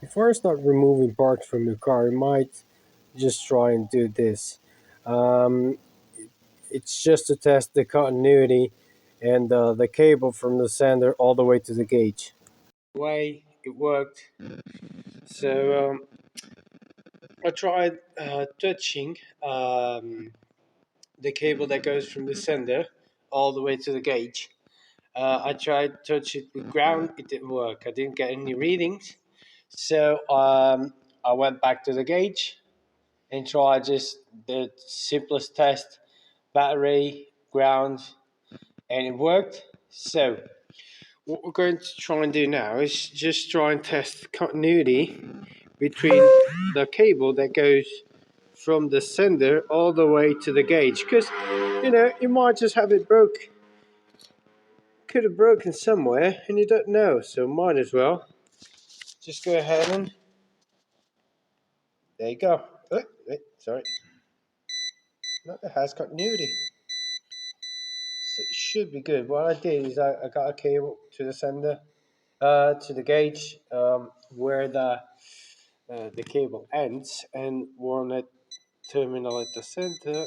Before I start removing parts from your car, you might just try and do this. Um, it's just to test the continuity and the cable from the sender all the way to the gauge. Way it worked. So I tried touching the cable that goes from the sender all the way to the gauge. I tried to touch it with ground, it didn't work. I didn't get any readings. So I went back to the gauge and tried just the simplest test, battery, ground, and it worked. So what we're going to try and do now is just try and test continuity between the cable that goes from the sender all the way to the gauge, because you might just have it broke, could have broken somewhere and you don't know, so might as well just go ahead and there you go. Oh, wait, sorry, no, it has continuity, so it should be good. What I did is I got a cable to the sender, to the gauge, where the cable ends, and one at terminal at the center.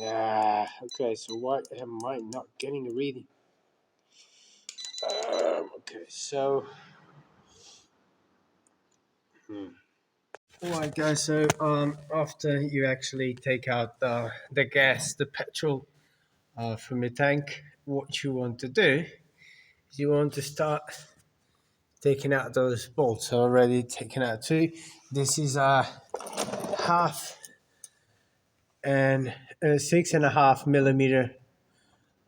Okay, so why am I not getting a reading? Okay, so alright guys, so after you actually take out the gas, the petrol from your tank, what you want to do is you want to start taking out those bolts. Already taken out two. This is a half and 6.5 millimeter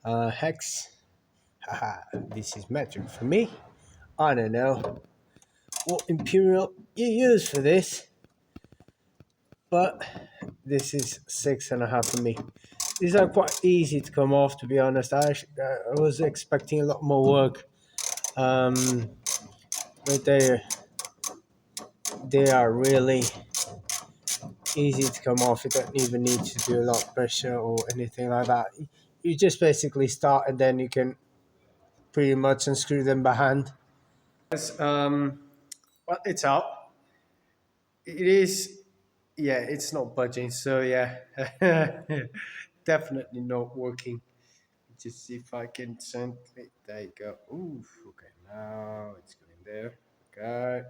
hex. Haha, this is metric for me. I don't know what imperial you use for this, but this is 6.5 for me. These are quite easy to come off, to be honest. I was expecting a lot more work, um, but they are really easy to come off. You don't even need to do a lot of pressure or anything like that. You just basically start and then you can pretty much unscrew them by hand. Yes, well, it's out. It is, yeah, it's not budging. So yeah, definitely not working. Just see if I can gently. There you go. Ooh, okay. Now it's going there. Okay.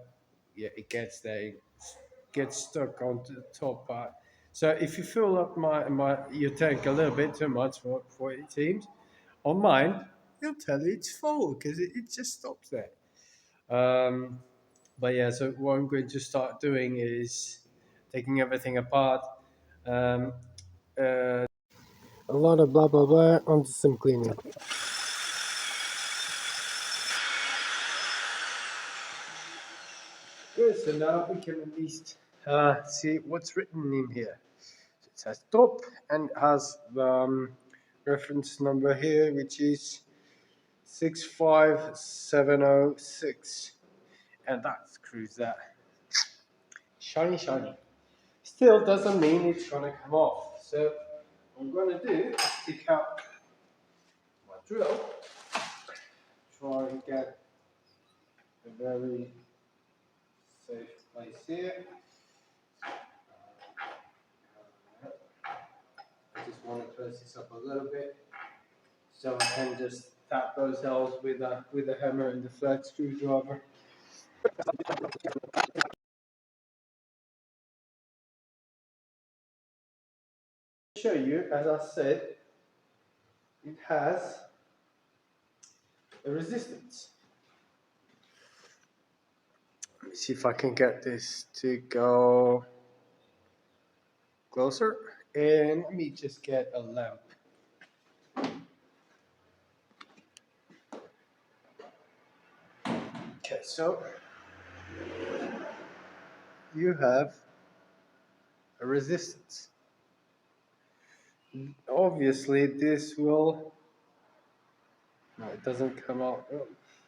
Yeah, it gets there. It gets stuck onto the top part. So if you fill up my your tank a little bit too much for it seems, on mine, it'll tell you it's full because it just stops there. Um, but yeah, so what I'm going to start doing is taking everything apart. Um, a lot of blah blah blah onto some cleaning. Good, so now we can at least see what's written in here. So it says top and it has the reference number here, which is 65706. And that screws that. Shiny, shiny. Still doesn't mean it's going to come off. So what I'm going to do is take out my drill, try and get a very safe place here. I just want to close this up a little bit so I can just tap those holes with a hammer and the flat screwdriver. Show you, as I said, it has a resistance. Let me see if I can get this to go closer, and let me just get a lamp. Okay, so you have a resistance. Obviously this will, no, it doesn't come out.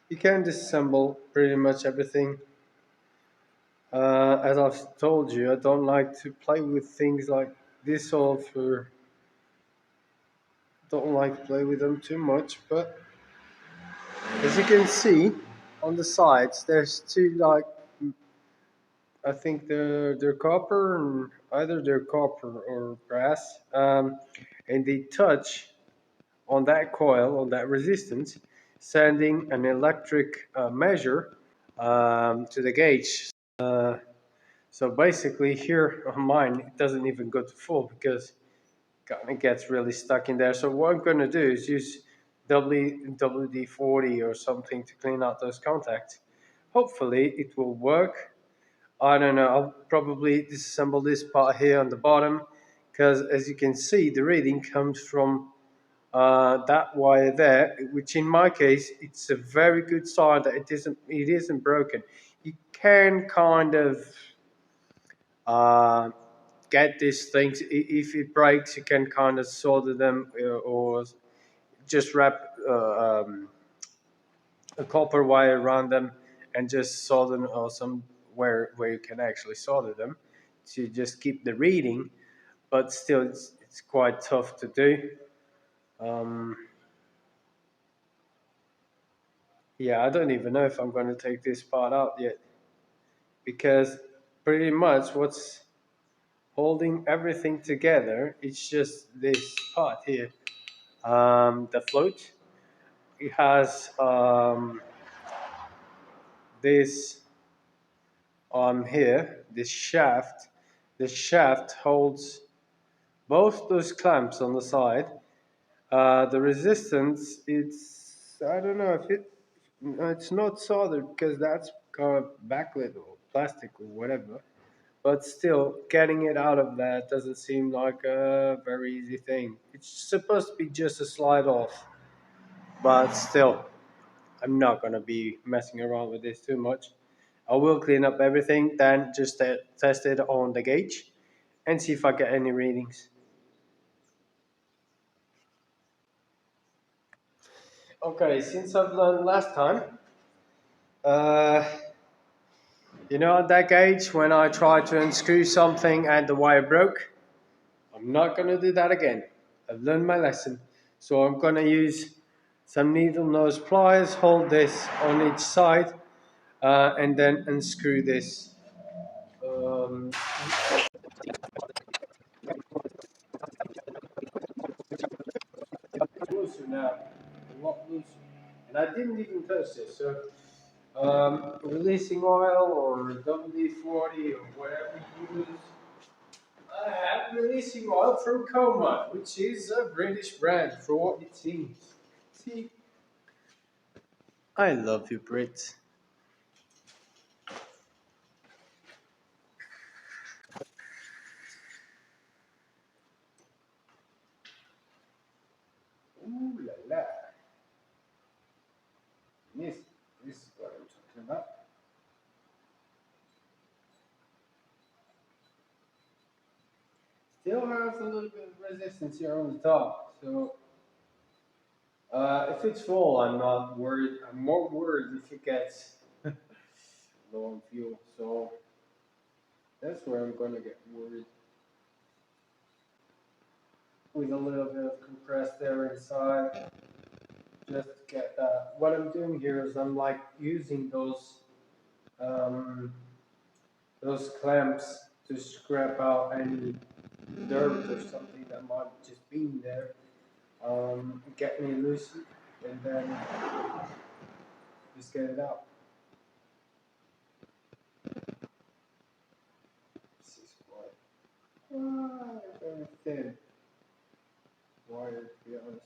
You can disassemble pretty much everything. As I've told you, I don't like to play with things like this all for, don't like to play with them too much, but as you can see on the sides there's two like I think they're copper, and either they're copper or brass, and they touch on that coil, on that resistance, sending an electric measure to the gauge. So basically, here on mine, it doesn't even go to full because it gets really stuck in there. So what I'm going to do is use WD-40 or something to clean out those contacts. Hopefully, it will work. I don't know. I'll probably disassemble this part here on the bottom because, as you can see, the reading comes from that wire there, which in my case, it's a very good sign that it isn't broken. You can kind of uh, get these things. If it breaks, you can kind of solder them or just wrap a copper wire around them and just solder them or some where you can actually solder them to just keep the reading. But still, it's quite tough to do. Um, yeah, I don't even know if I'm going to take this part out yet because pretty much what's holding everything together it's just this part here. The float. It has this here, this shaft. The shaft holds both those clamps on the side. The resistance, it's I don't know if it's not soldered because that's kind of backlit or plastic or whatever. But still, getting it out of that doesn't seem like a very easy thing. It's supposed to be just a slide off, but still, I'm not gonna be messing around with this too much. I will clean up everything, then just test it on the gauge and see if I get any readings. Okay, since I've learned last time, uh, at that gauge when I tried to unscrew something and the wire broke, I'm not gonna do that again. I've learned my lesson. So I'm gonna use some needle nose pliers, hold this on each side, and then unscrew this. Um, Looser now, a lot looser. And I didn't even touch this. So releasing oil or WD-40 or whatever you use. I have releasing oil from Coma, which is a British brand for what it seems. See, I love you, Brits. Ooh la la. Yes, this is what I'm talking about. Still has a little bit of resistance here on the top, so if it's full, I'm not worried. I'm more worried if it gets low on fuel. So that's where I'm gonna get worried with a little bit of compressed air inside, just to get that. What I'm doing here is I'm like using um, those clamps to scrape out any dirt or something that might just be in there. Get me loosened, and then just get it out. This is quite very thin wire, to be honest.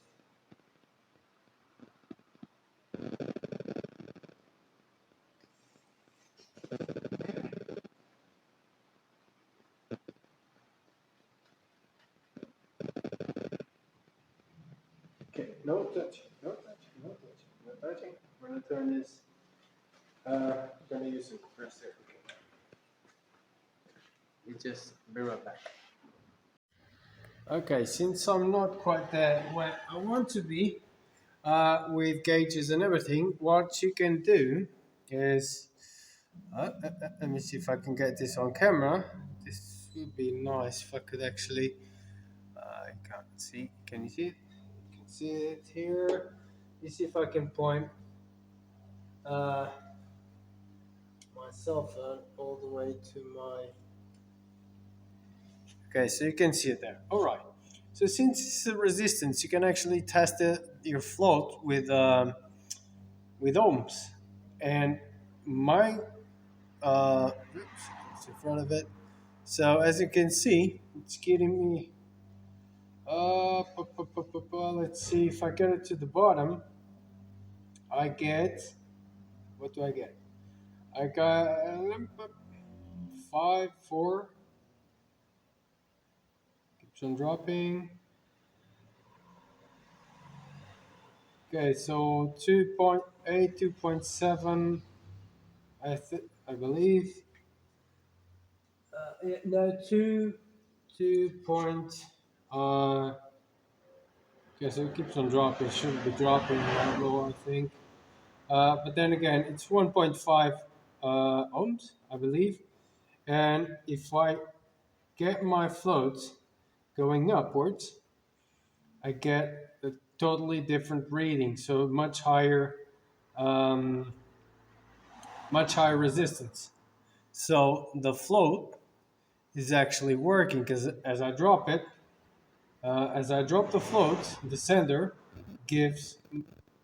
Okay, no touching, no touching, no touching, no touching. We're gonna turn this. We're gonna use some compressed air. Okay. We just be right back. Okay, since I'm not quite there where I want to be with gauges and everything, what you can do is let me see if I can get this on camera. This would be nice if I could actually. I can't see. Can you see it? You can see it here. You see if I can point my my cell phone all the way to my. Okay, so you can see it there. All right. So since it's a resistance, you can actually test your float with ohms, and my oops, it's in front of it. So as you can see, it's getting me. Let's see if I get it to the bottom. I get. What do I get? I got 5, 4. Keeps on dropping. Okay, so 2.8, 2.7. I believe. Yeah, no, 2. Uh, okay, so it keeps on dropping. Shouldn't be dropping that low, I think. But then again, it's 1.5 ohms, I believe. And if I get my float going upwards, I get a totally different reading. So um, much higher resistance. So the float is actually working because as I drop the float, the sender gives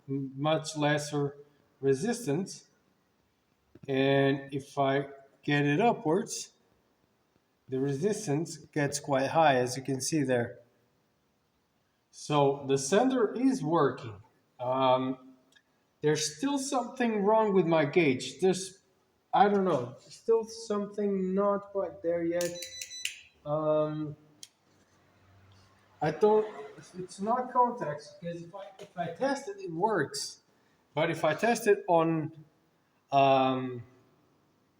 much lesser resistance, and if I get it upwards, the resistance gets quite high, as you can see there. So the sender is working. Um, there's still something wrong with my gauge. I don't know, still something not quite there yet. Um, I don't. It's not contacts because if I test it, it works. But if I test it on um,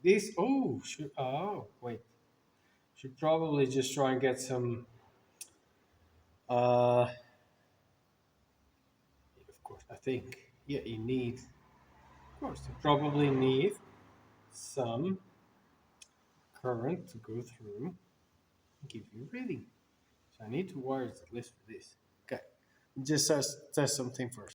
this, wait, should probably just try and get some. Of course, I think you need. Of course, you probably need some current to go through and give you a reading. So I need to wire it at least for this. Okay, just test something first.